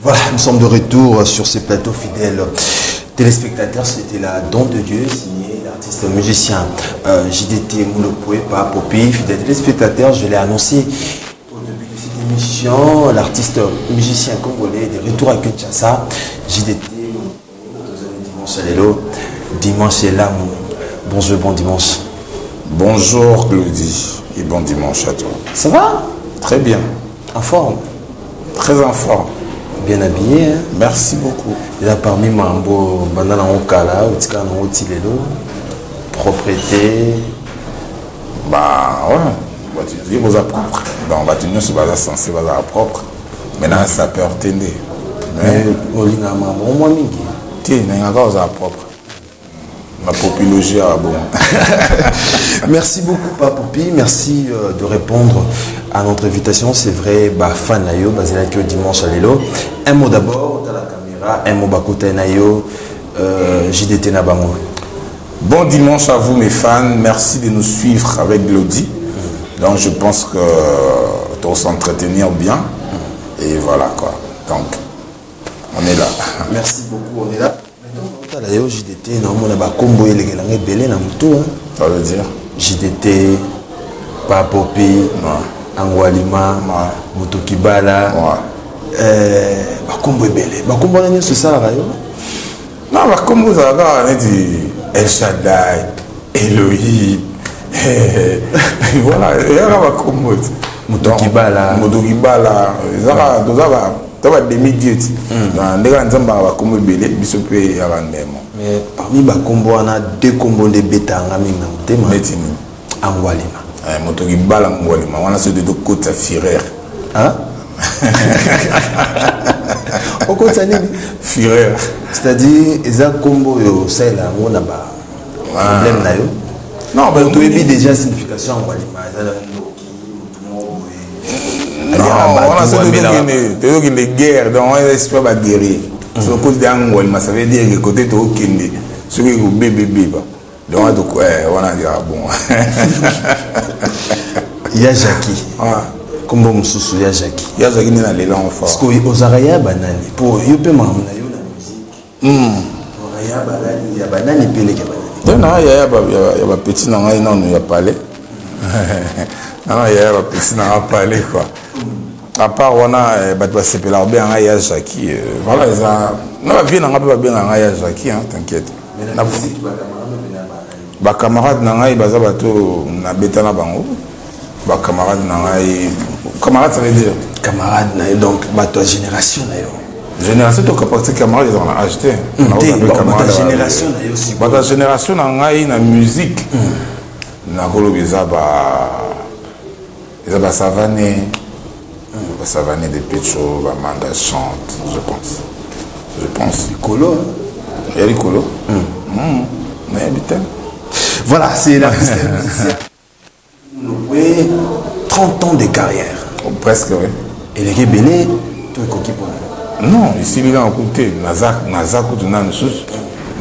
Voilà, nous sommes de retour sur ce plateau fidèle. Téléspectateurs, c'était la Don de Dieu, signé l'artiste musicien JDT Moulopoué par Popi. Fidèles téléspectateurs, je l'ai annoncé au début de cette émission, l'artiste musicien congolais de retour à Kinshasa, JDT dimanche à l'élo, dimanche est là. Bonjour, bon dimanche. Bonjour Claudie et bon dimanche à toi. Ça va? Très bien. En forme? Très en forme. Bien habillé, hein? Merci beaucoup. Et là, parmi Mambo, Banana Okala, Utika Notilelo, propreté. Bah ouais, tu dis vous propre. Dans Batignon, c'est pas censé être propre. Maintenant, ça peut attendre. Mais Olina Mambo, moi, Mingi. Tiens, il y a encore propre. Ma popologie a bon. Merci beaucoup, Papopi. Merci de répondre à notre invitation. C'est vrai, fan Nayo, basé là dimanche à l'élo. Un mot d'abord, dans la caméra, un mot Bakote Nayo, JDT Nabamo. Bon dimanche à vous, mes fans. Merci de nous suivre avec Glody. Donc, je pense que tu vas s'entretenir bien. Et voilà, quoi. Donc, on est là. Merci beaucoup, on est là. D'ailleurs, JDT, normalement, on a combo et les gens belé dans tout. Ça veut dire JDT, Papopi, Angwalima, Mutokibala. Combo et belé. Combo c'est ça, Rayo? Non, combo, ça va, El Shaddai, Elohim. Voilà, il y a combo. Mutokibala. Mutokibala. Ça va demi-dieu. Mais parmi les combos, on a deux combos de bêta en aming. Angwalima. Mutokibala, Angwalima. On a ceux de deux côtes à Firer. Hein? Au côté de Firer. C'est-à-dire, ils ont combo au sel, on a un problème. Non, mais tu as déjà signification Angwalima. Non, on a ceux de guerre, donc on espère pas guérir. C'est le côté d'Angwalima, ça veut dire que côté de Okinde, ceux qui ont bébé. Donc on a dit, bon. Il y a Jackie. Comme on se il y a Jackie. Il y a Jackie dans les langues fortes. Parce qu'aux Araya banani, pour y peut m'amener la musique. Araya banani, il y a banani et les banani. Il y a petit non, il y a parlé. Non, il y a petit non, il parlé quoi. À part on a c'est bien il y a Jackie. Voilà, ça. Non, la vie n'a pas bien il y a Jackie, t'inquiète. Ba camarade nangai baza bato na betana bango. Ba camarade nangai camarade ça veut dire camarade na donc bato génération na yo. Génération to capacité camarade ils ont acheté. Bato génération na yo aussi. Bato génération nangai na musique. Na kolo bizaba Savané. Savané de Pécho, Manda chante, je pense. Colo. Il y a les colo. Mais habitant. Voilà, c'est la 30 ans de carrière. Presque, oui. Et les Béné, tout est coquille pour nous. Non, ici, il a écouté. Nazak,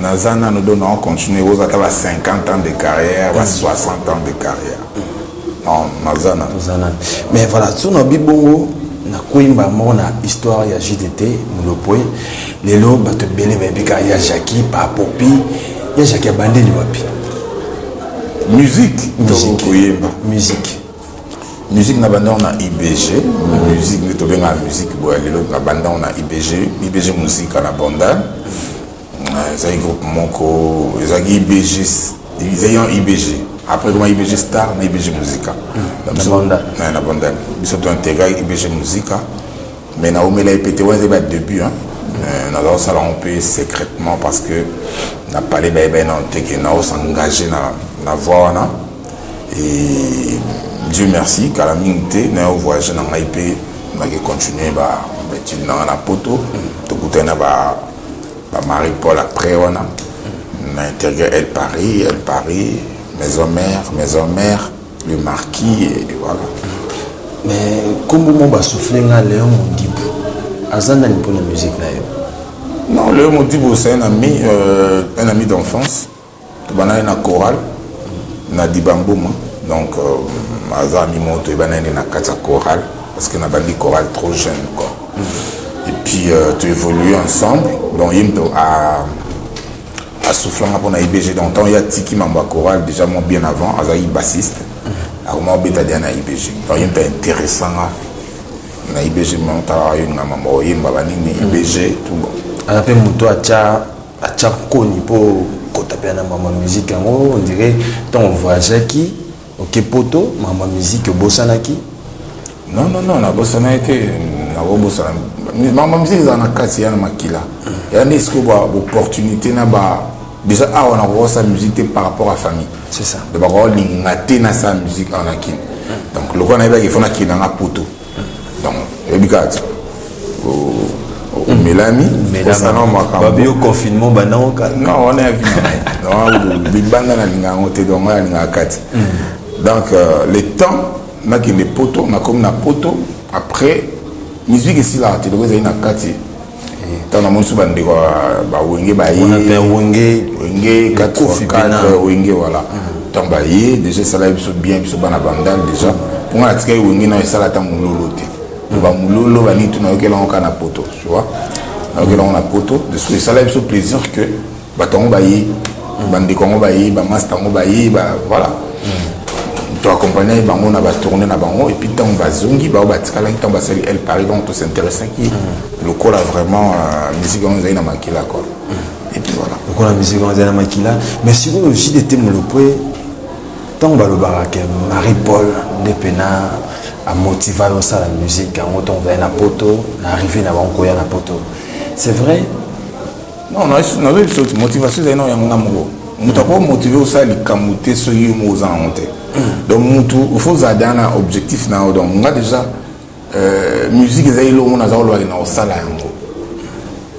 Nazana nous donne, on continue. Vous avez 50 ans de carrière, 60 ans de carrière. Non, Nazana. Mais voilà, sur nos bibongo, na kuimba mona histoire ya JDT, Moulopoué. Les lots, batte belé, il y a Jackie, Papopi, il y a Jackie Abandé, wapi. Musique. Musique na banda on a IBG, musique ne tobe na musique boya lelo na banda on a IBG musique na banda. Ça groupe moko, ils IBG, ils ont IBG. Après comment IBG Star na IBG Musica. Na banda. Ils sont intégrés IBG Musica. Mais na omela ipete ouais c'est début hein. Na ça on peut secrètement parce que n'a pas les bébés non teke na s'engager na voix na et Dieu merci car la minute na voyage na IP na continuer ba tu na na poto to kutena ba Marie Paul après on a intégré elle Paris maison mère le marquis et voilà. Mais comment on va souffler na Léon Modibo azana ni pour la musique là yo. Non, Léon Modibo c'est un ami d'enfance. Tu vas na chorale na Dibambouma donc azami moto et banane na kata chorale parce que na bandi chorale trop jeune quoi. Et puis puis tu évolues ensemble. Donc il à soufflant pour la IBG. Donc il y a Tiki Mamba Choral déjà moi bien avant, Azaï bassiste. Alors moi bêta à IBG. Donc il est intéressant na IBG monta yunga mambo yimba banini IBG tout bon. Alors après muto acha koni po kotapia na mama musique on dirait ton voyage qui OK poto mama musique bosanaki. Non, la bossa n'a été. La bossa. Maman musique dans la case, il y a un makila. Il y a une opportunité. Déjà, on a reçu sa musique par rapport à la famille. C'est ça. De parole, il a été dans sa musique en akin. Donc, le roi n'a pas qu'il dans la poto. Donc, il y a Mélanie. Babi au confinement, non, on est à vie. Donc, le temps. On a les poteaux, on a comme na poto. Après, musique ici là, tu dois aller na kati. Tant na monsu bande ba wenge ba yi. On appelle wenge 4x4 wenge voilà. Tant ba yi déjà ça là ils sont bien, ils sont bana bandal déjà. Pour la tika wenge na ça là tant mulolo te. Ba mulolo ba ni tout na okela on kana poto, tu vois. Na okela on na poto, de ce que ça là ils sont plaisir que ba tango ba yi, bande kongo ba yi, ba master kongo ba yi, ba voilà. Tu accompagnes bango na ba tourner na bango et puis tant ba zongi ba batikala tant ba sali elle Paris donc tout s'intéressant qui le col a vraiment musique on a na makila quoi et puis voilà le col la musique on a na makila mais si vous aussi de thème le point tant ba le barake Marie-Paul de pena a motivé ça la musique en autant va na poto arriver na bango ya na poto c'est vrai non une motivation c'est non ya ngamu mutu ko motiver ça li kamuté so yimo za honte. Donc il faut un objectif donc on a déjà musique ezali lo mona za lo na osala yango.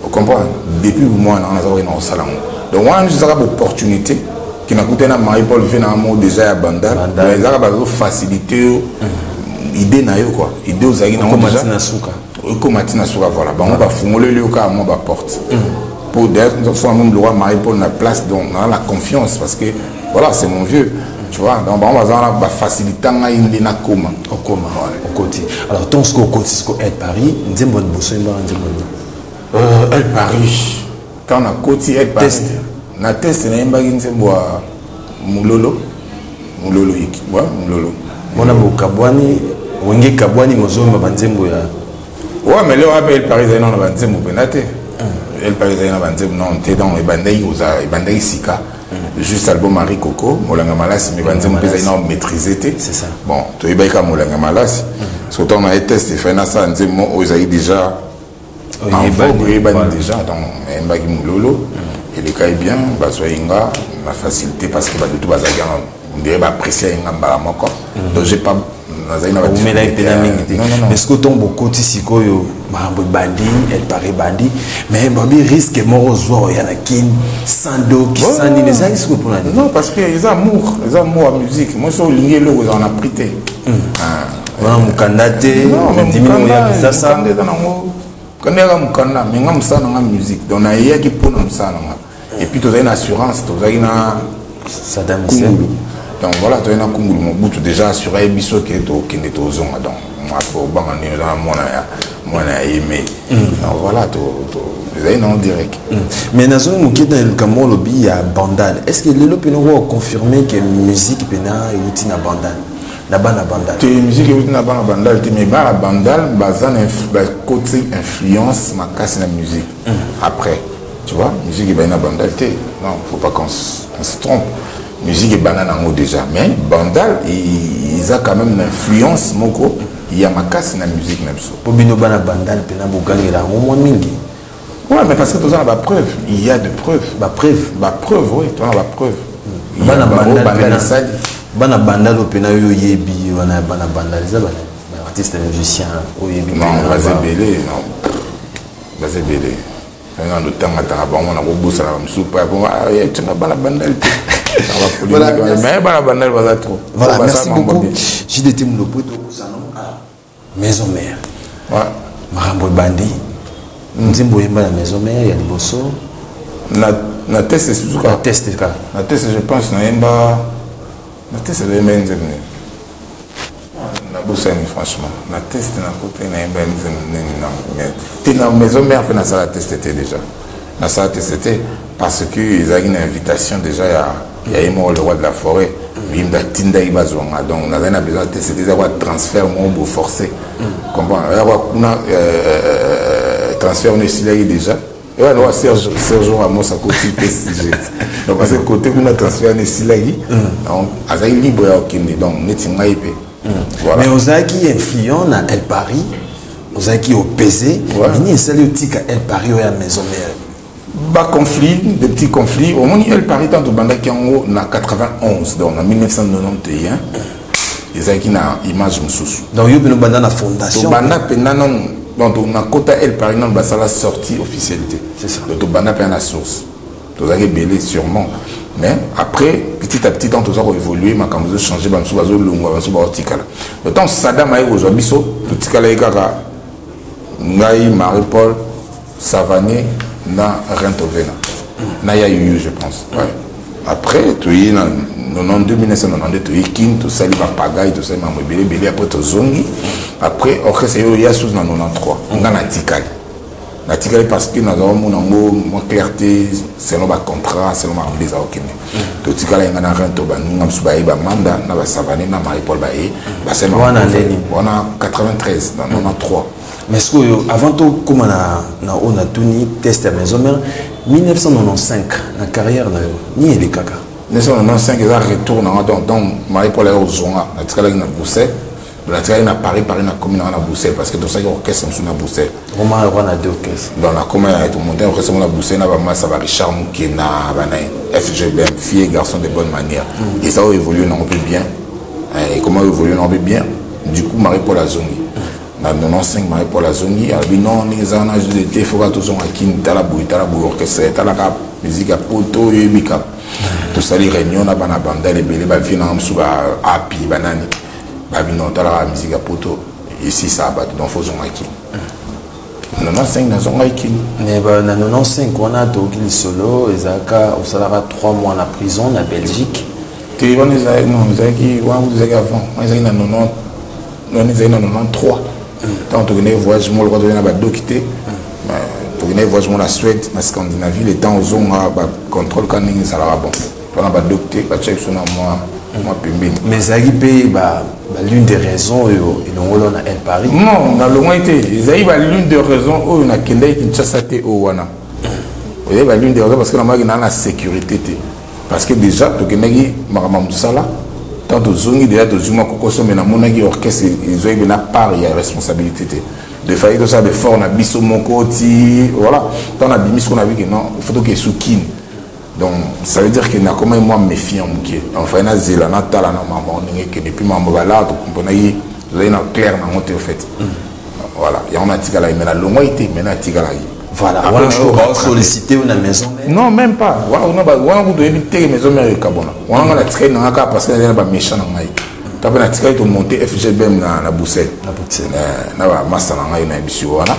On comprend depuis moi on a za na osala yango. Donc on a juste une opportunité qui n'a coûté na Marie-Paul fait na mo déjà à bandal mais ça va faciliter idée na yo quoi idée aux agina on déjà comme matina suka voilà on va fongoler le cas moi ba porte pour d'ailleurs nous avons même le roi Marie-Paul na place donc on a la confiance parce que voilà c'est mon vieux. Tu vois, donc on va faciliter na coma. Au coma, au côté. Alors, ton score côté, elle Paris, nous avons bossé elle Paris. Quand on a côté, elle Paris. Na test, na imba ginze boa mulolo yiki. Ouais, mulolo. On a beaucoup kabwani, wenge kabwani mozo mabanzembo ya. Ouais, mais là on appelle Paris, on a banzembo penate. Elle Paris, on a banzembo non, t'es dans les bandai oza, les bandai sika. Juste album Marie Coco, Molanga Malas, mais Banzem Pézaïna maîtrisé. C'est ça. Bon, tu es bien Molanga Malas. Parce que on a été testé, fait ça, on dit, moi, ils ont déjà. En vogue, ils ont déjà, donc, Mbagi Moulolo. Et les cas est bien, Basoinga, ma facilité, parce que tout le monde on dirait apprécier un gamba encore. Donc, j'ai pas. Mais ce que ton beaucoup de sikoyo mambo bandi elle paraît bandi mais babi risque morozo yanakin sando qui sandi les aïs pour la non parce que ils amour à musique moi sur ligne le vous en a prité voilà mukandate dimino ya kisasa quand on mukanda mais ngam ça na musique donc na yaki pour nous ça et puis tu as une assurance tu as une Saddam Hussein. Donc voilà, tu as un Kungulu Mobutu déjà assuré Bisso qui est au Kinetozon. Donc, moi, pour moi, aimé. Donc voilà, tu as un direct. Mais dans un mouquet dans le Cameroun, lobby, il y a Bandal. Est-ce que le Pénoro a confirmé que la musique Pénard est outil à Bandal? La bande Bandal. La musique est outil à Bandal, mais la Bandal, côté influence, ma casse la musique. Après, tu vois, la musique est à Bandal. Non, il ne faut pas qu'on se trompe. Musique est banane en haut déjà, mais Bandal, ils ont quand même une influence, moko, il y a ma casse dans la musique même ça. Pour bino bana Bandal, pena buganga la au moins mingi. Ouais, mais parce que tu as la preuve, il y a des preuves. La preuve, oui, tu as la preuve. Bana Bandal, bana Bandal au pena yo yebi, on a bana Bandal, ça bana artiste musicien au yebi. Non, vas-y belé, non, vas-y belé. On a temps à on a beau ça la soupe, tu n'as pas la Bandal. Voilà, voilà, merci beaucoup. J'ai des témoins de maison mère. Ouais. Marambo Bandi. Nzimbo Yemba la maison mère, il y a des bosso. Na test c'est tout. La test je pense na Yemba. Na test c'est le même. Na Boussani, franchement. La test, na côté, na maison mère, fait la test déjà. La salle test parce que ils ont une invitation déjà, il y a le roi de la forêt. Il y a Tinda Ibazonga. Donc, on a besoin de tester des transferts mon forcé. Comprends? Il y a transfert déjà. Et on a Serge Ramos à côté PSG. Donc, parce que côté on a transfert donc, il est libre donc, mais aux qui influent à El Paris, aux qui au PZ, il y a El Paris ou à maison mère. Bas conflit, des petits conflits. Au moins, El Paris, tant que Banda qui en 91, donc en 1991, ils ont une image moussous. Donc, il y a une banda fondation. Banda non. Donc, on a quota El Paris, non, bah ça la sortie officialité. C'est ça. Donc, Banda la source. Vous avez belé sûrement. Mais après, petit à petit, tant que ça a évolué, ma caméra a changé, bah nous avons longue, bah nous avons ticala. Le temps Saddam a eu aux abisso, le ticala est gaga, Ngaï, Marie-Paul, Savané. Na Rentovena. Na ya eu, je pense. Ouais. Après, tu es en 1992, tu es King, tu sais, il va pagaille, tu sais, il après tu zongi. Après, ok, c'est eu, il y a sous 93. On a Natikali. Natikali parce que nous avons une clarté, selon le contrat, selon le les Aokene. Tu sais, il y a un Rentoba, nous avons subi Manda, nous avons Savané, nous avons Marie-Paul Baye. On a 93, dans 93. Mais est-ce que avant tout, comme on a tenu test à maison mère, 1995, la carrière ni les caca. 1995, ils retournent donc Marie-Paul est aux Zonga, la tirage na Bruxelles, la tirage na Paris na commune na Bruxelles parce que tout ça il y a orchestre na Bruxelles. Comment on a deux orchestres? Dans la commune tout le monde orchestre na Bruxelles na ba ça va Richard Moukena, banay FGBM, filles et garçons de bonne manière. Et ça a évolué non peu bien. Et comment évoluer non peu bien? Du coup Marie-Paul a zongi. Dans 95 Marie-Paul a zongi, elle dit non, les en âge de il faut que tous on a qui talabou orchestre, talaka musique à poto et bika. Tout ça les réunions na bana banda les belé ba vina amsu ba api banani. Ba bino talaka musique à poto ici ça bat donc faut on a qui. 95 na zonga qui. Mais bah dans 95 on a Dogil solo ezaka au salara 3 mois en prison en Belgique. Tu vois les non, les qui wa vous avez avant, moi ils na 90 non ils na 93. Tant que vous voyagez, moi, le droit de venir à Dokité, pour venir voyager la Suède, la Scandinavie, les temps où on a contrôle quand on est à la bon. Pendant que Dokité, check sur moi, mais ça l'une des raisons ils ont eu à El Paris. Non, on a loin été. L'une des raisons où on a Kenda qui chasse au Wana. Vous voyez, l'une des raisons parce que on a la sécurité. Parce que déjà, tu connais Maramamoussala. Tant que Zongi déjà de Zuma Kokoso mais na monagi orchestre ils ont une part il y a responsabilité de faire tout ça de fort na biso mokoti voilà tant na bimis qu'on a vu que non il faut que soukin donc ça veut dire que na comment moi méfiant muké enfin na zela na tala na maman on que depuis maman là tu comprends vous avez na clair na monter au fait voilà il y a on a tigala mais la longue été mais na tigala voilà on a sollicité une maison non même pas on a vous devez éviter maison mère Kabona on a la traîne dans cas parce que il y a pas méchant dans ngai tu peux na tigala to monter FGBM na Bruxelles na ba master na ngai na bisu voilà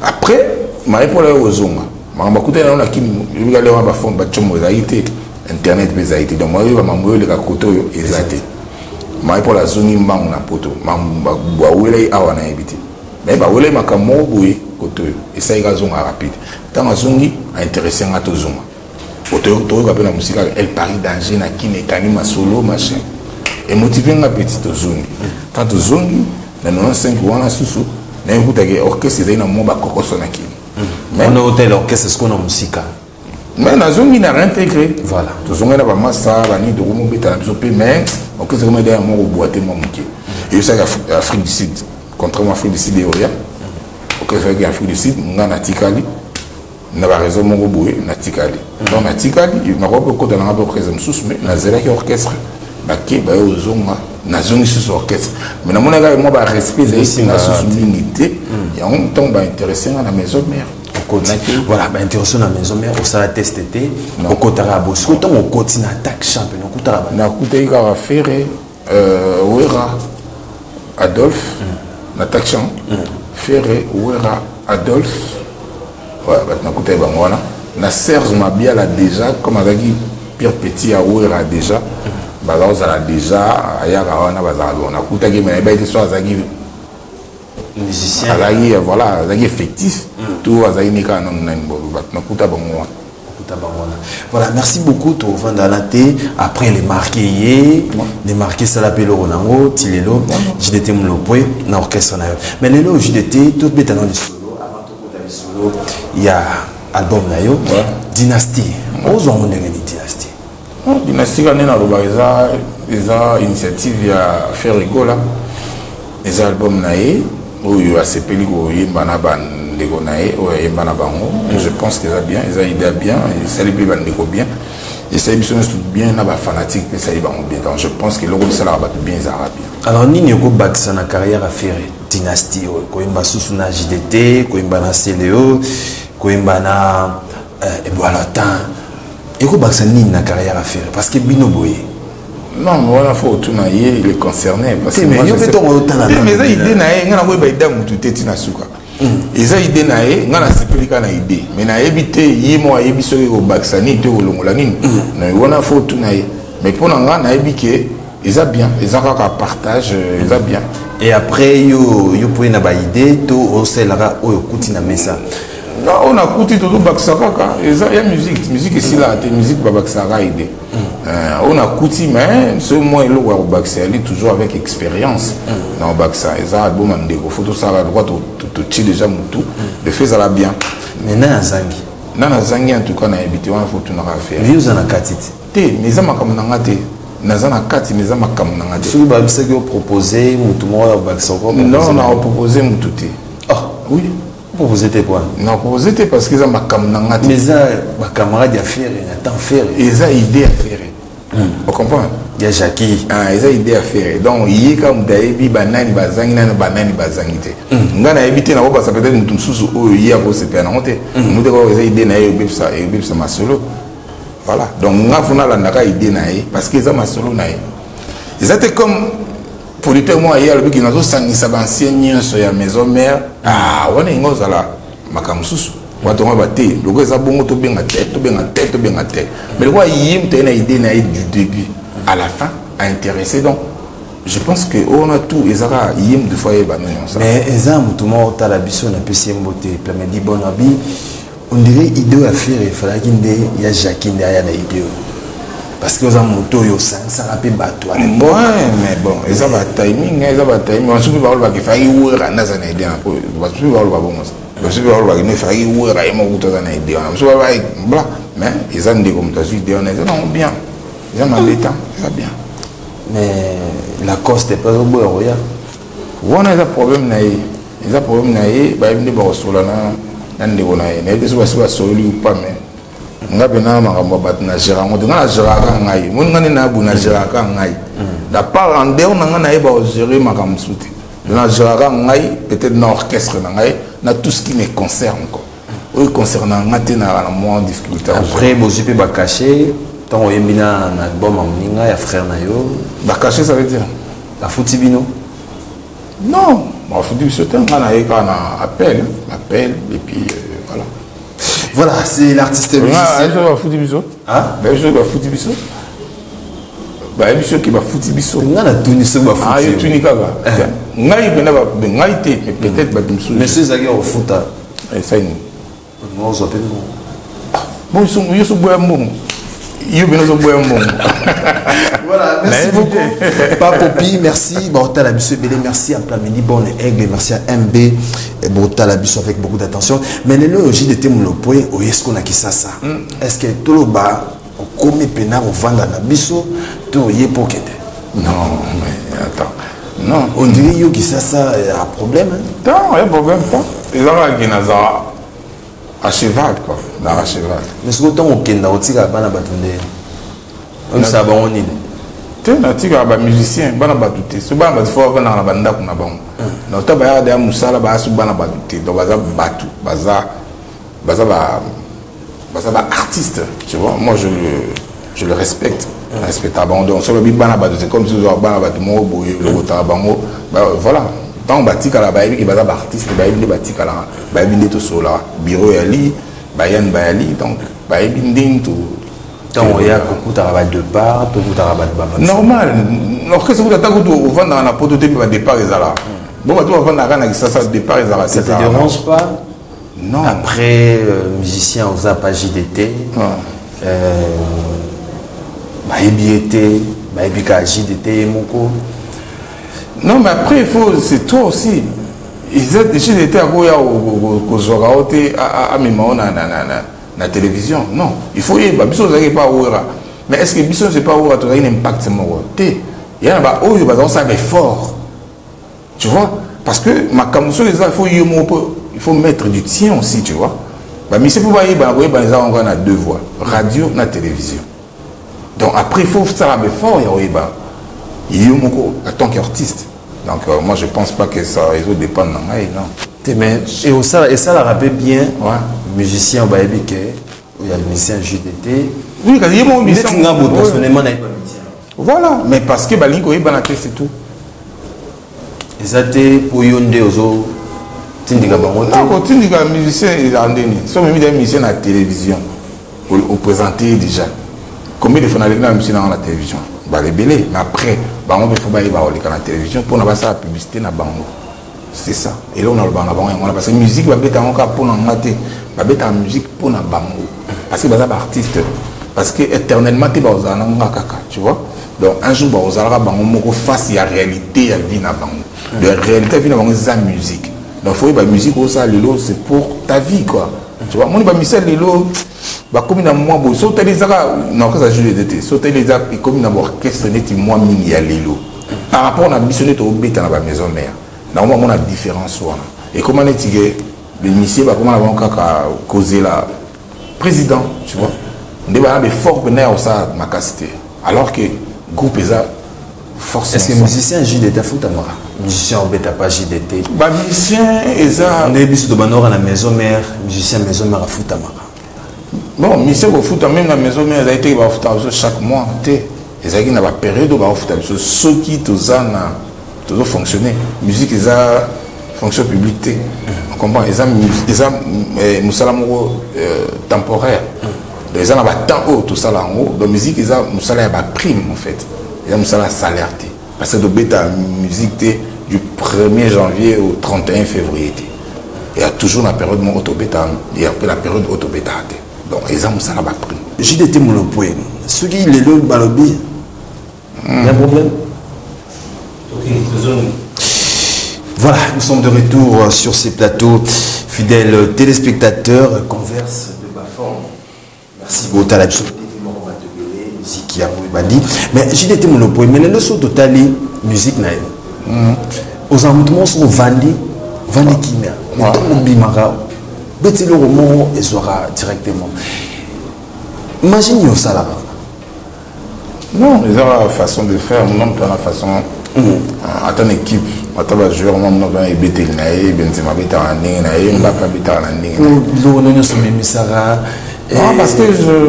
après Marie-Paul aux Zonga mamba kuta na ki il y a ba fond ba chomo za été internet za été donc moi ba mambo le ka koto yo ezate Marie-Paul a zongi mbangu na poto mamba bwa wele awa na ebiti mais ba wele makamo boye et ça il a zonga rapide tant à zongi a intéressé à tout zonga auteur to ka la musique elle Paris danger na kine kani ma solo machin et motivé na petite zongi tant zongi na 95 wana susu na écoute que orchestre c'est na moba kokoso na kine mais on a hôtel orchestre ce qu'on a musique mais na zongi na réintégré voilà to zonga na ba massa ba ni de mo beta na biso pe mais orchestre comme derrière mo boîte mo muké et ça Afrique du Sud contrairement à Afrique du Sud et Orient que fait que Afrique du Sud on a tikali na ba raison mon boue na tikali donc na tikali na ko ko dans la présence sous mais na zela qui orchestre ba ke ba ozonga na zone sous orchestre mais na mona ga moi ba respect ici na sous unité il y a un temps ba intéressé à la maison mère voilà ba intéressé à la maison mère au ça testé au kotara bosco tant au continent attaque champion au kotara na kutai ka faire Wera Adolphe na taxan Ferré Ouera Adolphe ouais maintenant écoutez ben voilà na Serge Mabia là déjà comme avec Pierre Petit à Ouera déjà bazala déjà ayaka wana bazala on a coûté mais ba été soit azaki musicien azaki voilà azaki effectif tout azaki nika non nan bo na kuta bango voilà merci beaucoup to vandalate après les marqués les marqués ça l'appelle Ronango Tilelo JDT Mulopwe na orchestre na mais lelo JDT tout beta dans le solo avant tout côté solo il y a album na yo Dynastie aux on de Dynastie Dynastie quand na roba eza initiative ya faire rigola les albums na ye où a sepeli ko yemba na ban ndeko na ye o yemba na bango je pense que ça bien ils a idée bien et ça les ban ndeko bien et ça ils sont bien na ba fanatique mais ça ils vont bien donc je pense que le rôle ça la va bien ça bien alors nini ko bakisa na carrière à faire Dynastie ko yemba susu na JDT ko yemba na CLO ko yemba na voilà tant et ko bakisa nini na carrière à faire parce que bino boye. Non, voilà, faut tout naïe, il est concerné. Parce que mais il y a mais ça idée naïe, on a voulu baïda moutoute tina suka. Et ça idée naïe, on a séparé quand idée. Mais naïe bité, yémo aïe bisori au baksani, te au longolani. Non, on a faut tout naïe. Mais pour nous, naïe biké, ils a bien, ils ont un partage, ils a bien. Et après, yo pouvez n'a pas idée, tout au célara au coutina messa. Non, on a coûté tout baksaka. Il y a musique ici là, des musiques baksaka idée. On a coûté mais ce mois il au Baksa il est toujours avec expérience dans Baksa et ça album en déco photo ça la droite tout déjà tout le fait ça va bien mais na zangi en tout cas na habité on faut tout na faire vieux na katiti te mais ça m'a comme na te na zana kati mais ça m'a comme na te sur ba bisa que proposer mutu mo ya Baksa ko non on a proposé mutu te ah oui proposer te quoi non proposer te parce que ça m'a comme na te mais ça ba camarade à faire et temps faire et ça idée à faire. On comprend? Il y a Jackie. Ah, ils ont idée à faire. Donc, il y a comme des banani bazangi na banani bazangite. Ngana éviter na pas ça peut-être nous sous il y a aussi peine honte. Nous devons ils ont idée na yo ça et ça ma solo. Voilà. Donc, nga funa la naka idée na parce que ça ma solo na. Ils étaient comme producteur moi hier le qui nous sangisa ancien nyonso ya maison mère. Ah, on est ngozala makamususu. Watu ngabate loko eza bongo to benga tête mais le roi yim te na idée na du début à la fin a intéressé donc je pense que on a tout ezaka yim de fois ba non ça mais eza mutumo ta la biso na pesi mbote plamedi bonabi on dirait idée à faire il fallait qu'il y a Jackie derrière la idée parce que aux moto yo ça rappelle bateau ouais mais bon eza ba timing on se peut pas le faire il na za na idée na po va se peut pas bon ça parce que alors il faut y voir à mon côté dans idée on se va bla mais ils ont dit comme tu as dit on est non bien ils ont mal temps ça bien mais la coste est pas au bout roya on a un problème naïe bah il ne va sur là nan de on a ne des soit soli ou pas mais ngabe na makambo bat na gérant on na gérant ngai mon ngane na bu na gérant ngai da part en dehors na ngana ba gérer makambo souti na gérant ngai peut-être na orchestre ngai na tout ce qui me concerne quoi oui concernant ngate na moins difficulté après bozi pe ba cacher tant oyembina na album amninga ya frère na yo ba cacher ça veut dire la futibino non ba futibino c'est un kana na appel et puis voilà c'est l'artiste musicien ba futibino hein ba je ba futibino ba emission qui ba futibino ngana tuni so ba futibino ah yo tuni kaka ngai bena ba ngai te peut-être ba bimso monsieur zaki au futa et ça moi je appelle bon ils sont bois mon yo bena so bois mon voilà merci beaucoup Papopi merci Borta la biso belé merci à Plamedi bonne aigle merci à MB et Borta la biso avec beaucoup d'attention mais le logis de Temulopwe au yesko na kisasa est-ce que tout le bas comme pena au vendre na biso to yé pokete non mais attends non on dirait yo kisasa a problème non il y a problème pas ils ont qui nazara à cheval quoi dans à cheval mais ce que ton okenda otika bana batunde on ça ba on nini te na tika ba musicien bana batute so bana bat fo na banda kuna ba na to ba ya da musala ba su bana batute do baza batu baza artiste tu vois moi je le respecte respecte abandon sur le bana batute c'est comme si on bana batu mo boye le kota bango voilà tant batika la ba qui baza artiste ba binde batika la ba binde to sola bureau ya li ba yan ba ali donc ba binde to Tant il y a beaucoup de départ, beaucoup de normal. L'orchestre vous attaque au vent dans la prototype de départ et là. Bon, tu vas vendre la reine ça départ et là. Ça te dérange pas? Non. Après, musicien, on n'a pas JDT. JDT, non, mais après, il faut, c'est toi aussi. Ils étaient JDT à la télévision. Non, il faut y aller. Mais est-ce que Bisson c'est pas où tu as un impact? Il y a un ça fort. Tu vois? Parce que ma camoufle, il faut mettre du tien aussi, tu vois. Mais c'est pour voir, on a deux voix, radio et télévision. Donc après, il faut faire fort, il y a en tant qu'artiste. Donc moi, je ne pense pas que ça dépend de moi, non. Et ça, la rappelle bien, musicien au Baébike, il y a le musicien JDT. Oui, il y a mon musicien. Personnellement, voilà, mais parce que Balinko est c'est tout. Et ça, c'est pour Yonde Ozo. Non, Tindika musicien irlandais. Si on met des musiciens à la télévision, pour présenter déjà. Combien de fois on a les musiciens à la télévision? Les belés, mais après, on peut faire la télévision pour avoir la publicité dans Bango. C'est ça. Et là, on a le Bango. Parce que la musique, va être encore pour nous mater. Va être la musique pour nous Bango. Parce que les artistes, parce que éternellement, tu vois. Donc, un jour, on a Bango face à la réalité, à la vie dans Bango. La réalité, la vie dans Bango, c'est la musique. Donc, il faut que la musique, c'est pour ta vie, quoi. Tu vois, moi, je suis Lilo, comme dans moi, sauter les arabes, non, que ça joue d'été, sauter les arabes, et comme dans l'orchestre, moi, il y a Lilo. Par rapport à la mission au bête dans la maison mère, normalement, on a différence. Et comment on est le monsieur, comment on a causé la président, tu vois, on a des forts bénéfices ça, ma capacité. Alors que le groupe est forcément. Est-ce que musicien JDT fout à moi? Musicien au bêta pas JDT. Musicien est ça. On est bis de Banor à la maison mère, musicien maison mère à fout à moi. Bon, musicien au foot même la maison mère, ça a été chaque mois. Et ça a été une période où on a fait ceux qui toujours fonctionné. Musique est ça fonction publique. On comprend. Ils ont temporaire. Les gens ont temps haut tout ça là en haut. Donc musique ils ont prime en fait. Ils ont salaire. Parce que la musique du 1er janvier au 31 février. Il y a toujours la période de autobêta. Il y a la période autobêta. Donc, ils ont ça là-bas. JDT monopole. Ceux qui les lots balobi. Il y a un problème. Voilà, nous sommes de retour sur ces plateaux. Fidèles téléspectateurs, converse de ma forme. Merci beaucoup. Musique qui a dit. Mais JDT monopole. Mais les leçons totales, musique naïve. Aux amoutons sont vendus qui m'a. Le roman et sera directement. Imagine ça là. Non, ils ont la façon de faire, on a la façon. À ton équipe, à ton joueur, on a un BT, Benzema Beta, Mbappé Beta, parce que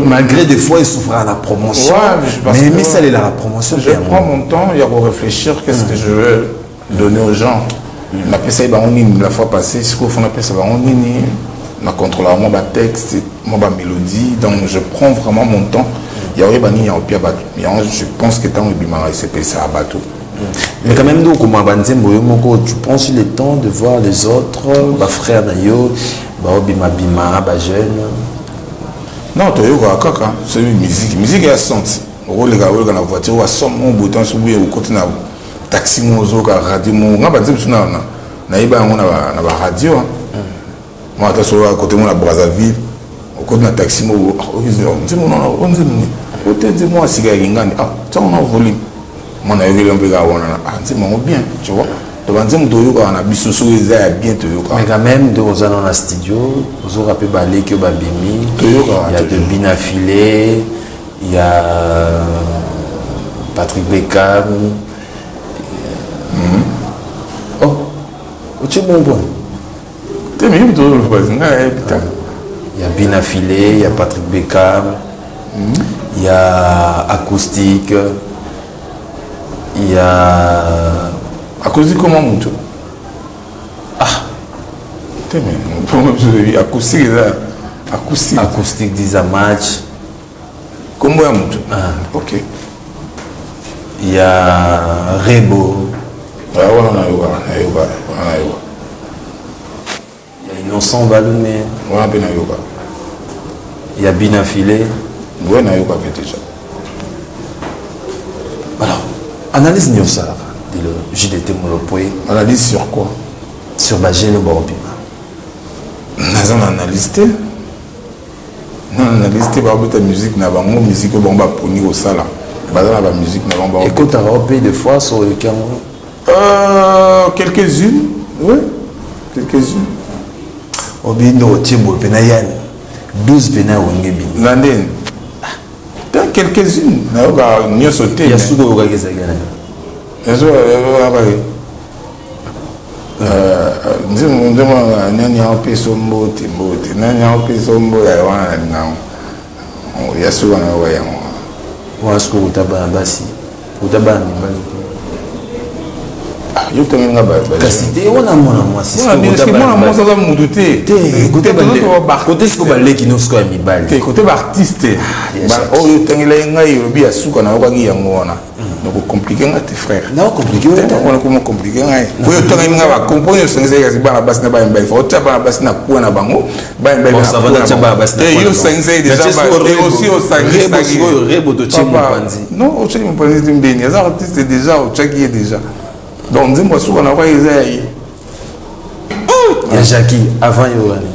malgré des fois, il souffre à la promotion. Mais ça, il est la promotion. Je prends mon temps, il y a pour réfléchir qu'est-ce que je veux donner aux gens. On a fait ça la fois passée, ce qu'on a fait ça, on contrôle mon texte, mon mélodie, donc je prends vraiment mon temps. Il y a je pense que tant que ça à bateau. Mais quand même, tu prends sur le temps de voir les autres, frères Nayo, Bima, jeune. Non, tu as c'est une musique. Musique est à senti. Les gars, dans la voiture, on a son bouton sur le côté de taxi, radio, on a radio. Moi, je suis à côté de la Brazzaville, au côté de taxi, dis-moi si il y a un volume. Moi, je bien, tu vois. Mais quand même, dans le studio, vous aurez pu balayer que Babimi, il y a de Binafilé, il y a Patrick Beckham. Oh, tu es bon point. Il y a Binafilé, il y a Patrick Beckham, il y a Acoustique, il y a... Acoustique comment Moutou? Acoustique 10 match. Comment ya mutu? Ok. Il y a Rebo. Ah, on a eu. Il y a Innocent Baloumé. On a bien eu. Il y a Bina Filé. Oui, on a eu déjà. Alors, analyse Nyosara, dit le JDT Molopoé. Analyse sur quoi? Sur Bagéno Boropima. Nous avons analysé. Nous avons analysé la musique, la musique qui est poni au sala. La musique, écoute, tu as repayé des fois sur le Cameroun? Quelques-unes, oui. Quelques-unes. Obindo, Timbo, Penayan. 12 Pena Wengebi. Nanden. Quelques-unes. Il y a sauté. Il y a sous le regard qui s'est gagné. donc compliqué tes frères. Non, compliqué. Comment compliqué? Oui, tu as compris que c'est un peu la base na bas faut tu la base na quoi na bango, ba mbel. Ça va tu ba base na. Et c'est déjà aussi au sangue Rebo de Chimo Panzi. Non, au Chimo Panzi d'Imbeni, les artistes déjà au Tchaki est déjà. Donc dis-moi souvent on a pas ils il y a Jackie avant Yorani.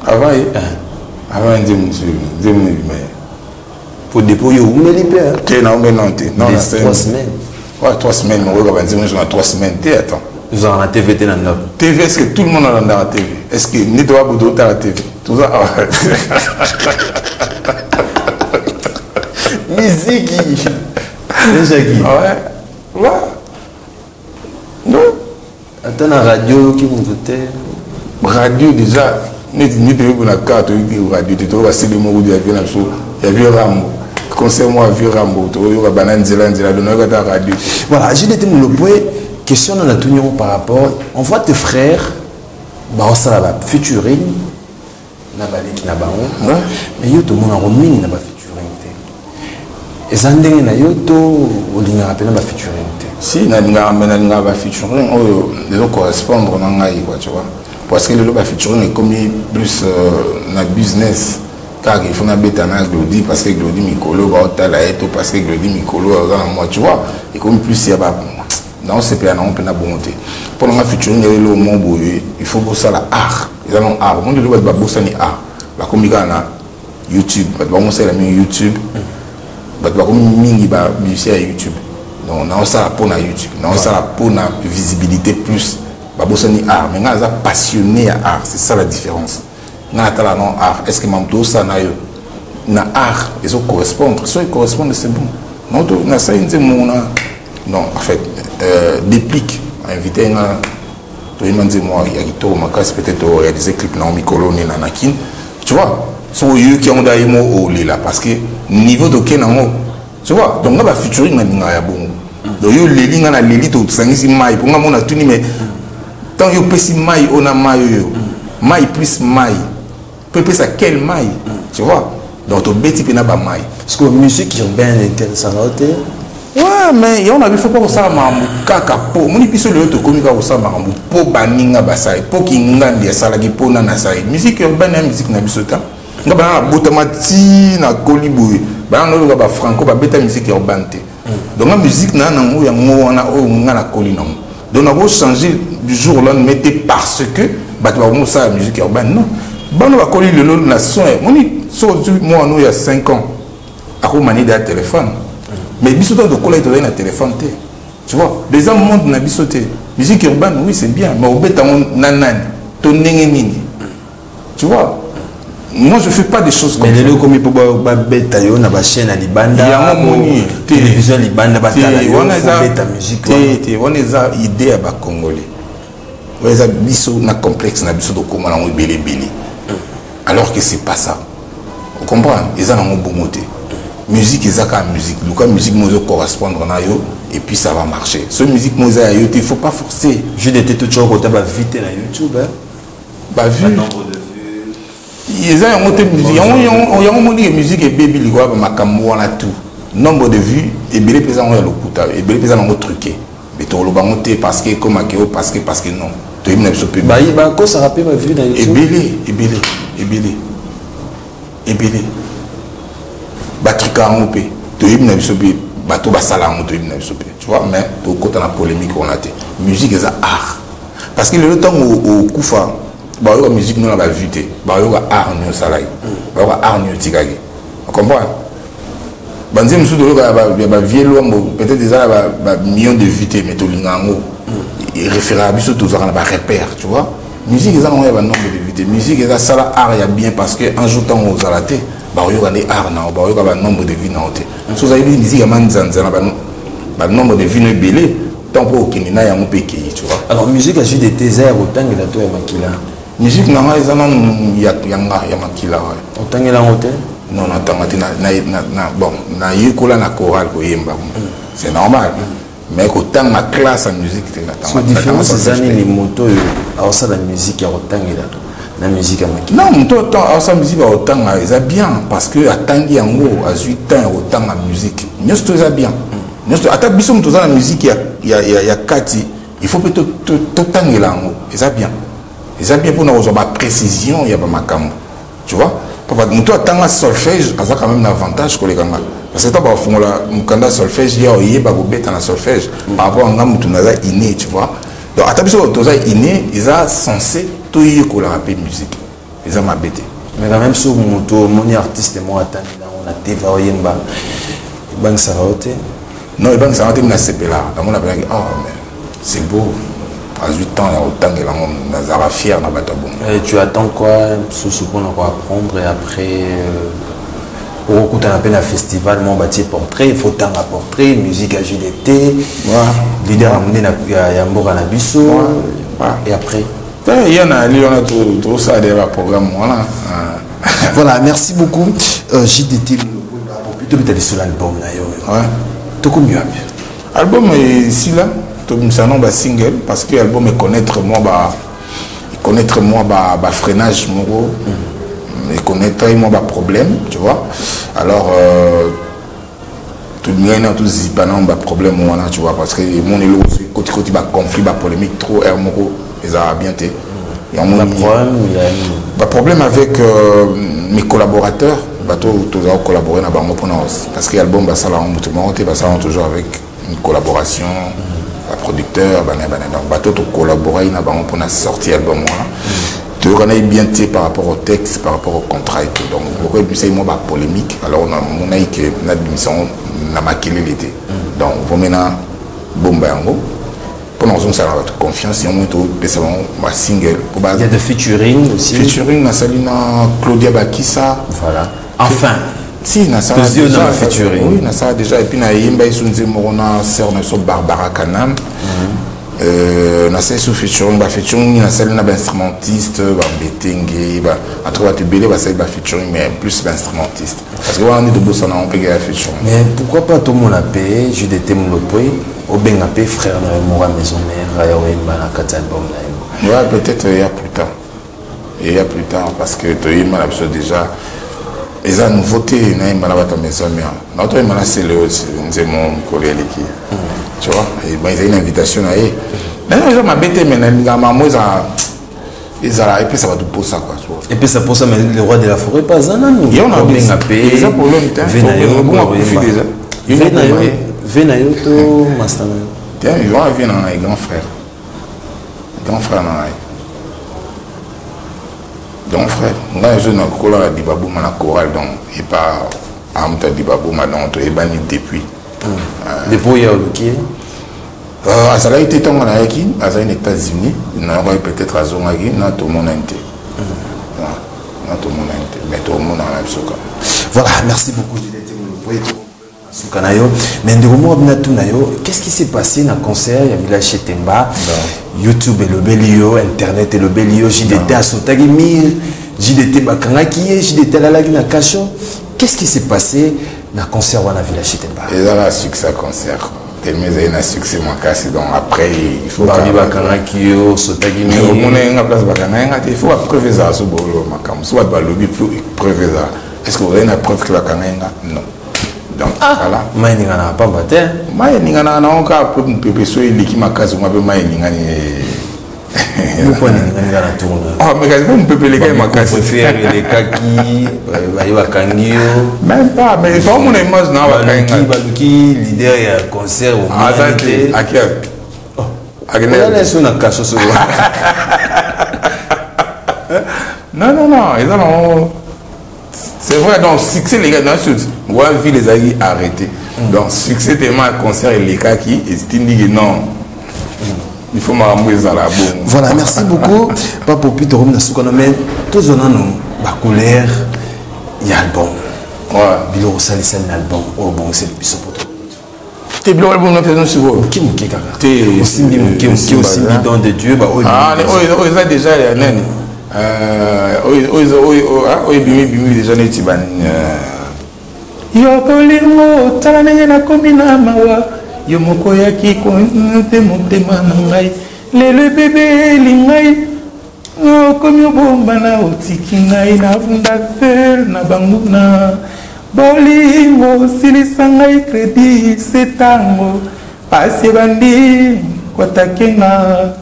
Avant dis-moi mais pour déployer où me libère. Non, 3 semaines. Ouais, 3 semaines, mais on va dire 3 semaines. Attends. Nous avons la TVT dans le TV, est-ce que tout le monde a la TV? Est-ce que ni toi ou d'autres à la TV? Tout ça. Musique. Déjà qui? Ouais. Non. Attends la radio qui vous votait. Radio déjà. Ni tu veux la carte radio, tu dois passer le mot de la vie. Il y a vu Rambo. Conseille-moi vieux Rambo. Tu vois, banane Zélandie, la radio. Voilà, j'ai été mon point. Question dans la tenue par rapport. On voit tes frères. Bah, ça va featuring. Na baliki na bango. Mais yo tout le monde a remis na ba featuring. Et ça ndenge na yo to olinga rappelle na ba featuring. Si na linga ba featuring, oh, les autres correspondre na ngai quoi, tu vois. Parce que le ba featuring est comme plus na business. Car il faut n'habiter à Glody parce que Glody Mikolo va au Talaeto parce que Glody Mikolo dans moi tu vois et comme plus il y a pas non c'est pas non on peut na bonté pour ma future il y a le mot boye il faut bosser la art ils ont art on doit pas bosser ni art la communication na YouTube ba bosser la YouTube ba comme mingi ba musicien YouTube donc on ça pour na YouTube on ça pour na visibilité plus ba bosser ni art mais on ça passionné à art c'est ça la différence. Est-ce que Mamto ça na art ils correspondent soit ils correspondent c'est bon non na ça non en fait déplique invité na tout le monde dit moi il y a qui ma casse peut-être réaliser clip na Mikolo ni na Nakin tu vois sont eux qui ont d'ailleurs au là parce que niveau de kenango tu vois donc on va featuring na ya bon donc yo leli na leli to sangisi mai pour moi on a tout mais tant yo pesi mai on a mai yo mai plus mai peut ça quel maille tu vois donc ton bêtis n'a pas maille parce que la musique urbaine est intéressante ouais mais on a vu faut pas ça mamou kaka po moni piso le to komika ko ça mamou po baninga basai po kinga ndia sala ki po na sai musique urbaine et musique na bisota ngaba na botamati na koliboui ba no ba franco ba beta musique urbaine donc la musique na ngo ya ngo na o nga na kolina donc on va changer du jour au lendemain parce que ba tu va ça musique urbaine non. Bon, on va coller le lot de la soin. Moi, nous, il y a 5 ans, à cause de un téléphone. Mais bisoto de coller un téléphone. Tu vois, les gens montent dans bisoté. Musique urbaine, oui, c'est bien. Mais au bêta, on nanan, ton nini. Tu vois, moi, je ne fais pas des choses comme ça. Mais les comme il faut bêta, il y a une chaîne à Libanda. Il y a une télévision à Libanda, il y a musique. On a des idées à Congolais. On a des biso na complexe na biso de comment on belé. Alors que c'est pas ça. Vous comprenez? Ils ont un bon côté. Musique, ils ont une musique. La musique nous correspond à eux et puis ça va marcher. Ce musique nous a il ne faut pas forcer. Je n'étais tout toujours quand tu as vite sur YouTube. Bah vu. Ils ont monté musique. Il y a un monde de musique et baby ligwa makambo wana tout. Nombre de vues et belé pesant le kuta et belé pesant ngo truqué. Mais to lo bangote parce que comme akeo parce que non. To imna biso pe. Ba ko ça rappelle ma vue dans YouTube. Et belé. Ba trika ngo pe. To imna biso pe bato ba sala ngo to imna biso pe. Tu vois mais to kota na polémique on a té. Musique est art. Parce que le temps au kufa ba yo musique non la ba vue té. Ba yo art no salai. Ba yo art no tikagi. On comprend? Banzé monsieur de ba vieux peut-être déjà ba millions de vues mais to lingango et référable sur tous ba repère tu vois musique ça on a un nombre de vues musique ça la art ya bien parce que en jouant aux alaté ba yo ga des art na ba yo ga ba nombre de vues na oté so ça dit musique ya manzanza na ba nombre de vues no belé tant pour kinina ya mon péki tu vois alors musique a juste des thésères autant que la toi et makila musique na ma ezana ya makila ouais autant que la hôtel. Non, bon, na chorale c'est normal. Mais autant ma classe en musique, c'est différent ces années les motos à ça la musique à autant la musique à makila. Non, moto à ça musique à autant c'est bien parce que à tangi en gros à 8 ans autant la musique. Nous c'est bien. Nous à biso moto la musique il y a kati, il faut peut-être tout tangi là en gros. C'est bien. C'est bien pour nous avoir précision, il y a pas makambo. Tu vois? Papa, nous avons solfège, ça a quand même un avantage pour les gamins. Parce que quand on a solfège, il y a un solfège. Par rapport à un inné, tu vois. Donc, à ta personne, tu as inné, ils sont censés tout y collaborer musique. Ils sont bêtés. Mais quand même, sur mon artiste, moi, on a TV, Bank Saraote. Non, Bank Saraote, c'est là. C'est beau. À 8 ans, autant que la fier dans le et tu attends quoi, ce qu'on va apprendre et après, pour écouter un peu un festival, mon bâti portrait, il faut tant à portrait, musique à JDT, leader à mener à Yambour à Nabiso, et après. Il y en a tout ça derrière le programme. Voilà, merci beaucoup. JDT, plutôt que sur l'album. Tout comme mieux. Album est ici là. C'est un nombre single parce que l'album est connaître moi freinage moro et connaître moi problème tu vois alors tout le monde a tous problème tu vois parce que mon élo côté conflit polémique trop moro ils a bien été il y a problème avec mes collaborateurs tous collaborer parce que l'album ça toujours avec une collaboration la producteur, donc bateau to collaborer pour la sortie album tu connais bien par rapport au texte, par rapport au contrat et tout. Donc pourquoi c'est moi polémique alors on a mon aïe que notre émission n'a maquillé l'été. Donc vous maintenant bomba yango pour nous ça notre confiance et on met tout spécialement ma single pour il y a de featuring aussi. Featuring na Salina Claudia Bakissa. Voilà. Enfin. Si, na ça déjà featuring. Oui, na ça déjà et puis na yimba isunze morona sœur na so Barbara Kanam. Na ça sous featuring na celle na instrumentiste ba betenge ba entre tu belé ba celle ba featuring mais plus l'instrumentiste parce que on est de bossa na on peut gagner featuring. Mais pourquoi pas tout mon appel JDT Mulopwe au bengape frère na mora maison mère ya oyemba na kat album na. Ouais, peut-être il y a plus tard. Il y a plus tard parce que tu yimba la déjà ils ont voté na ta maison mère. Notre imana c'est le mon collègue qui tu vois et ben ils ont une invitation à eux. Mais je m'abête mais na maman ils a et puis ça va tout pour ça quoi. Et puis ça pour ça mais le roi de la forêt pas un an. Il y en a bien payé. Ça pour longtemps. Venayo to master. Tiens, ils vont venir un grand frère. Grand frère na donc frère, moi je n'ai pas dit babou ma chorale donc et pas amta dit babou ma donc et bani depuis. Depuis il qui ça a été tant à qui à les États-Unis, n'a peut-être à Zonagi, n'a tout mon inté. N'a tout mon inté, mais tout le monde en a. Voilà, merci beaucoup mais qu'est-ce qui s'est passé dans le concert il y a village chez Temba YouTube et le Bélio internet et le Bélio JDT à Sotagimir JDT Bakangaki JDT la lagina Kacho qu'est-ce qui s'est passé dans le concert dans la village chez Temba et dans la succès concert tellement ils ont un succès makasi donc après il faut Bami bakanaki yo sotaki ni on est en place bakananga il faut preuve ça so bolo makam soit ba lobby preuve ça est-ce que vous avez une preuve que bakananga non donc voilà mai ninga na pamba te mai ninga na onka pepe so iliki makasi ngabe mai ninga ni Pourquoi ninga na tourne ah mais quand même pepe les gars makasi préfère les kaki ba yo akangio même pas mais il faut mon image na bakanga baluki leader ya concert au Azate akia Agene est una cache sur non ils ont c'est vrai donc succès les gars dans ce moi vu les amis arrêtés donc succès tellement un concert et les cas qui estiment que non il faut m'arranger ça là bon voilà merci beaucoup papa Popi to na sukana mais tous on a nos ba couleur il y a album ouais bilo sali album oh bon c'est le biso pour t'es bien album na faisons sur vous qui mouké kaka t'es aussi mis dans de Dieu bah ah ils ont déjà les naine bimi déjà neti ban yo kolingo tala ndenge nakomi na mawa yo moko yaki konte motema na ngai lelo bebe elingai okomi obomba na otiki ngai navunda te na banguna bolingo silisa ngai kredi setango pasi ebandi kotakenga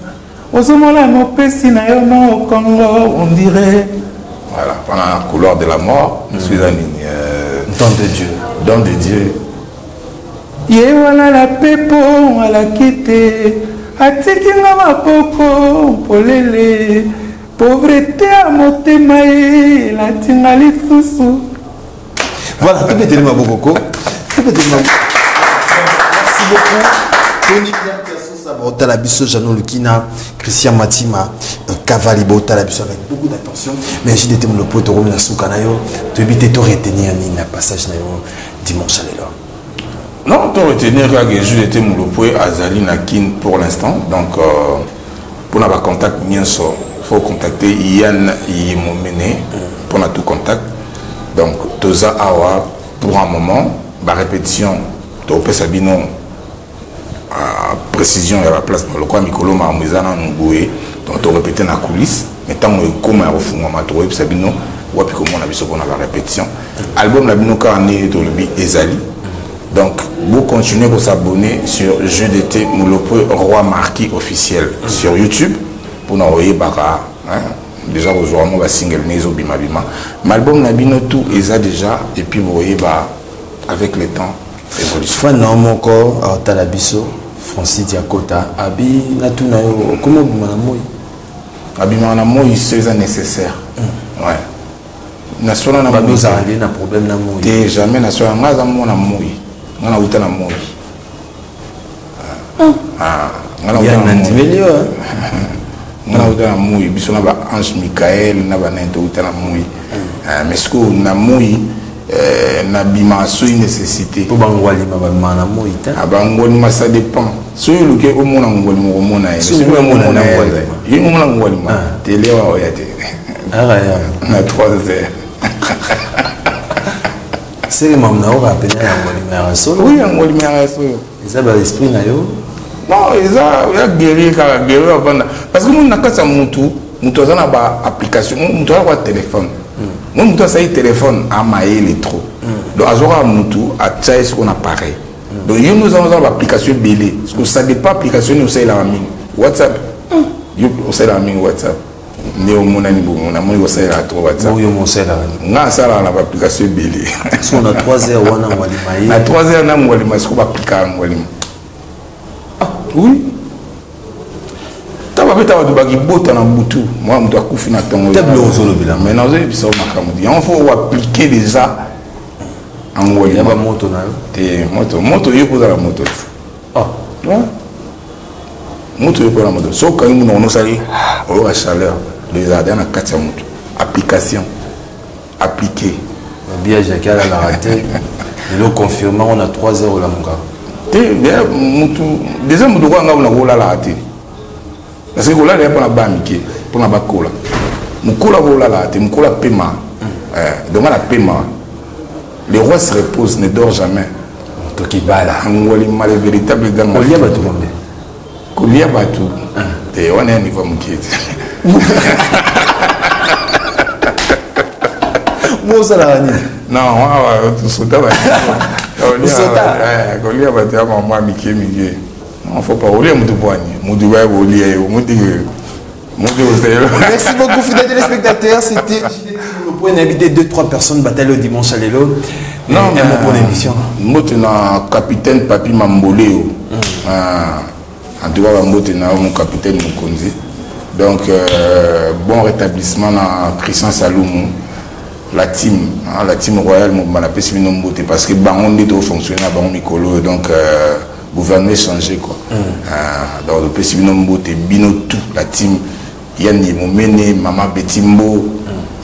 ozomona mopesi na yo na Congo on dirait voilà pendant la couleur de la mort je suis un don de Dieu don de Dieu ye wana la pepo alaki te atikinga maboko polele pauvreté ya motema ye elatinga lisusu voilà tout peut être maboko tout peut être maboko merci beaucoup Tony Botala Bisso, Jano Lukina, Christian Matima, Cavalli Botala Bisso avec beaucoup d'attention. Mais j'ai été mon pote Romy Soukanayo, tu habites tout retenir ni la passage dimanche à l'élo. Non, tout retenir que j'ai été mon pote Azali Nakin pour l'instant. Donc, pour avoir contact, il faut contacter Yann Yimomene pour tout contact. Donc, Toza Awa pour un moment, la répétition, Topé Sabino. Précision à la place dans le coin Mikolo Marmizana Ngoué donc on répétait dans la coulisse mais tant que comme un refoulement matoué puis Sabino ou puis comment on a vu ce qu'on a la répétition album la bino carnet de l'objet Ezali donc vous continuez à vous abonner sur Jeu d'été Moulopo Roi Marquis officiel sur YouTube pour nous envoyer bara déjà aujourd'hui on va single mais au bima bima l'album la bino tout Eza déjà et puis vous voyez bah avec le temps évolution fan non mon corps à Talabiso Francis Diakota abi natuna yo comment bimana moi abimana moi c'est nécessaire ouais national na babi za aller na problème na moi te jamais national ngaza mona moi ngana uta na moi ngana uta na ndimeli ngana uta na moi biso na ba Ange Michael na ba nento uta na moi mais ce que na moi na bima so une nécessité pour bangwali ma na moi ta abangwali ma ça dépend so le ke o mona ngwali mo mona ye so mo mona na ngwali ye mo mona ngwali ma tele wa ya te ara ya na 3h c'est le mam na o rappeler ngwali ma so oui ngwali ma so ça ba esprit na yo non eza ya guérir ka guérir banda parce que mon nakasa mutu azana ba application mutu ala téléphone moi mutu ça téléphone a maillé trop donc azora mutu a tchaïs qu'on appareil donc nous avons l'application belé parce que ça n'est pas application nous c'est la mine WhatsApp yo c'est la mine WhatsApp néo monani bon on a moi c'est la trop WhatsApp yo mon c'est la nga ça la application belé so on a 3h wana ngwali maillé na 3h na ngwali ma ko appliquer ngwali oui taba beta wa bagi bota na butu moi mutu akufi na tongo tableau zolo bila mais non j'ai bisa makamudi on faut appliquer déjà en ngwali ba moto na te moto yo ko la moto ouais moto yo ko la moto so quand nous on sali o la chaleur les jardins na katia moto application appliquer bien Jacques la raté et le confirmant on a 3 heures la monga déjà mutu ko nga na la raté parce que là il y a pas ba mike pour na ba kola mukola ko la raté mukola paiement demande la paiement le roi se repose ne dort jamais Tokibala. Ngoli mal véritable gang. Kolia Batou. Kolia Batou. Et on est un niveau m'inquiète. Moi ça la rani. Non, tu sauta ba. Kolia Batou à maman Mickey Miguel. Non, faut pas rouler mon poignet. Mon doigt rouler mon Merci beaucoup, fidèles téléspectateurs. C'était le point d'inviter 2-3 personnes bataille le dimanche à l'élo. Non, mais pour l'émission. Moi, je suis capitaine Papi Mamboleo. En tout cas, moi, je suis mon capitaine Mukonzi. Donc, bon rétablissement à Christian Saloumou. La team royale, je l'appelle Siminomote parce que on est fonctionné à Baron Mikolo. Donc, gouvernement changé. Donc, le Siminomote, Bino tout, la team. Yannick Momene, Maman Betimbo,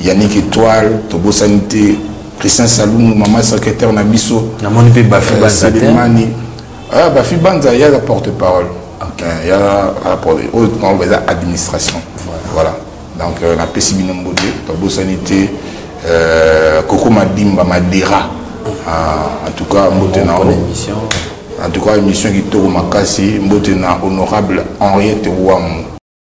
Yannick Étoile, Tobo Sanité, Christian Saloum, Maman secrétaire Nabiso, Bafi Banza. Bafi Banza, il y a la porte-parole. Il y a l'administration. Voilà. Donc, on a Pessibino Mbode, Tobo Sanité, Koko Madimba Madera. En tout cas, émission qui tourne Makassi, Mbotena honorable Henriette Ouam.